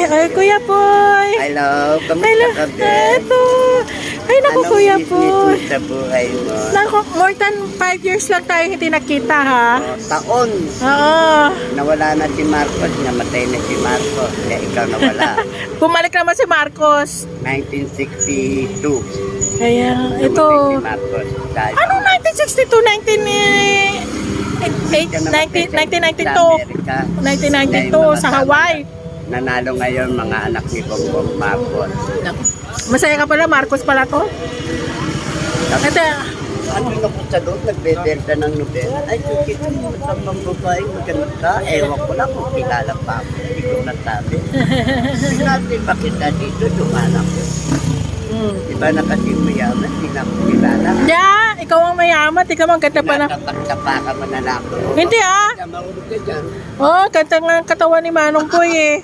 Ay, Kuya Poy. Hello, kamusta Hello. ka, Ben? Ito. Ay, naku, Anong Kuya business Poy. mo sa buhay mo? Naku, more than 5 years lang tayo hindi nakita, ha? Taon, Oo. nawala na si Marcos, namatay na si Marcos, kaya ikaw nawala. Bumalik naman si Marcos. 1962, Kaya, namatay ito. si Marcos. Dahil Anong 1962? 1992 sa Hawaii. Nanalo ngayon mga anak ni Bongbong Marcos. Masaya ka pala, Marcos pala to? Ito, Ano na po sa doon, nagbebenta ng Nobel. Ay, kikita mo sa mga babae maganda. Ewan ko lang kung kilala pa ako. Hindi ko nasabi. Sinabi ba kita dito, dumana ko. Iba na kasi mayaman, hindi na ako kilala. yeah, ikaw ang mayaman. Ikaw ang ganda pa na. Tapa ka man na lang. Hindi ah. Mahulog ka dyan. Oh, ganda nga ang katawan ni Manong Boy eh.